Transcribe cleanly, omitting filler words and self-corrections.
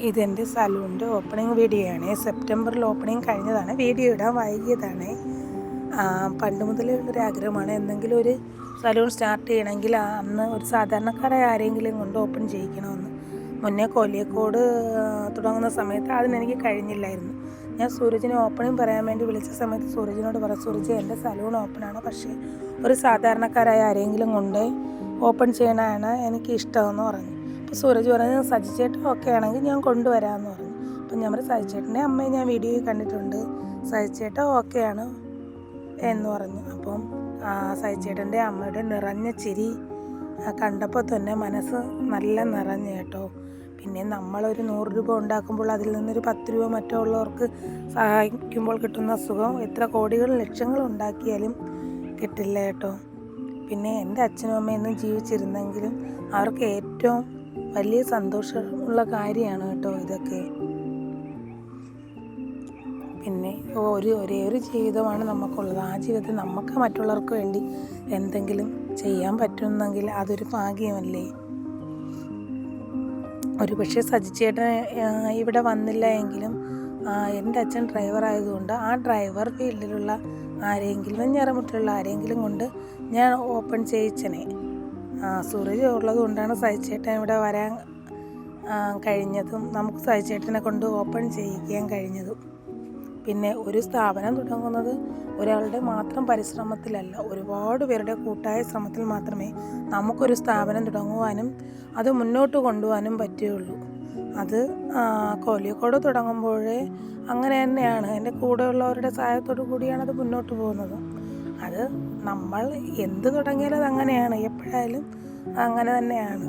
ഇതെൻ്റെ സലൂണിൻ്റെ opening video ആണ്. സെപ്റ്റംബറിൽ ഓപ്പണിംഗ് കഴിഞ്ഞതാണ്. വീഡിയോ ഇടാൻ വൈകിയതാണ്. പണ്ട് മുതലേ ഉള്ളൊരു ആഗ്രഹമാണ് എന്തെങ്കിലും ഒരു സലൂൺ സ്റ്റാർട്ട് ചെയ്യണമെങ്കിൽ അന്ന് ഒരു സാധാരണക്കാരായ ആരെങ്കിലും കൊണ്ട് ഓപ്പൺ ചെയ്യിക്കണമെന്ന്. മുന്നേ കോലിയക്കോട് തുടങ്ങുന്ന സമയത്ത് അതിനെനിക്ക് കഴിഞ്ഞില്ലായിരുന്നു. ഞാൻ സൂരജിനെ ഓപ്പണിംഗ് പറയാൻ വേണ്ടി വിളിച്ച സമയത്ത് സൂരജിനോട് പറഞ്ഞു, സൂരജ് എൻ്റെ സലൂൺ ഓപ്പണാണ്, പക്ഷേ ഒരു സാധാരണക്കാരായ ആരെങ്കിലും കൊണ്ട് ഓപ്പൺ ചെയ്യണതാണ് എനിക്ക് ഇഷ്ടമെന്ന് പറഞ്ഞു. അപ്പോൾ സൂരജ് പറഞ്ഞു, സജിച്ചേട്ടൻ ഓക്കെ ആണെങ്കിൽ ഞാൻ കൊണ്ടുവരാമെന്ന് പറഞ്ഞു. അപ്പം ഞാൻ പറഞ്ഞു, സജിച്ചേട്ടൻ്റെ അമ്മയെ ഞാൻ വീഡിയോയിൽ കണ്ടിട്ടുണ്ട്, സജിച്ചേട്ടൻ ഓക്കെയാണ് എന്ന് പറഞ്ഞു. അപ്പം സജിച്ചേട്ടൻ്റെ അമ്മയുടെ നിറഞ്ഞ ചിരി കണ്ടപ്പോൾ തന്നെ മനസ്സ് നല്ല നിറഞ്ഞു കേട്ടോ. പിന്നെ നമ്മളൊരു 100 രൂപ ഉണ്ടാക്കുമ്പോൾ അതിൽ നിന്നൊരു 10 രൂപ മറ്റുള്ളവർക്ക് സഹായിക്കുമ്പോൾ കിട്ടുന്ന സുഖം എത്ര കോടികൾ ലക്ഷങ്ങൾ ഉണ്ടാക്കിയാലും കിട്ടില്ല കേട്ടോ. പിന്നെ എൻ്റെ അച്ഛനും അമ്മയും എന്നും ജീവിച്ചിരുന്നെങ്കിലും അവർക്ക് ഏറ്റവും വലിയ സന്തോഷമുള്ള കാര്യമാണ് കേട്ടോ ഇതൊക്കെ. പിന്നെ ഒരേ ഒരു ജീവിതമാണ് നമുക്കുള്ളത്. ആ ജീവിതത്തിൽ നമുക്ക് മറ്റുള്ളവർക്ക് വേണ്ടി എന്തെങ്കിലും ചെയ്യാൻ പറ്റുന്നെങ്കിൽ അതൊരു ഭാഗ്യമല്ലേ. ഒരു പക്ഷേ സജിച്ചേട്ടൻ ഇവിടെ വന്നില്ല എങ്കിലും എൻ്റെ അച്ഛൻ ഡ്രൈവറായതുകൊണ്ട് ആ ഡ്രൈവർ ഫീൽഡിലുള്ള ആരെങ്കിലും വെഞ്ഞാറമുട്ടിലുള്ള ആരെങ്കിലും കൊണ്ട് ഞാൻ ഓപ്പൺ ചെയ്യിച്ചനെ. സൂരജ് ഉള്ളത് കൊണ്ടാണ് സജിച്ചേട്ടൻ ഇവിടെ വരാൻ കഴിഞ്ഞതും നമുക്ക് സജിച്ചേട്ടനെ കൊണ്ട് ഓപ്പൺ ചെയ്യിക്കാൻ കഴിഞ്ഞതും. പിന്നെ ഒരു സ്ഥാപനം തുടങ്ങുന്നത് ഒരാളുടെ മാത്രം പരിശ്രമത്തിലല്ല, ഒരുപാട് പേരുടെ കൂട്ടായ ശ്രമത്തിൽ മാത്രമേ നമുക്കൊരു സ്ഥാപനം തുടങ്ങുവാനും അത് മുന്നോട്ട് കൊണ്ടുപോകാനും പറ്റുകയുള്ളൂ. അത് കോലിയക്കോട് തുടങ്ങുമ്പോഴേ അങ്ങനെ തന്നെയാണ്. എൻ്റെ കൂടെയുള്ളവരുടെ സഹായത്തോടു കൂടിയാണ് അത് മുന്നോട്ട് പോകുന്നത്. അത് നമ്മൾ എന്ത് തുടങ്ങിയാലും അത് അങ്ങനെയാണ്, എപ്പോഴായാലും അങ്ങനെ തന്നെയാണ്.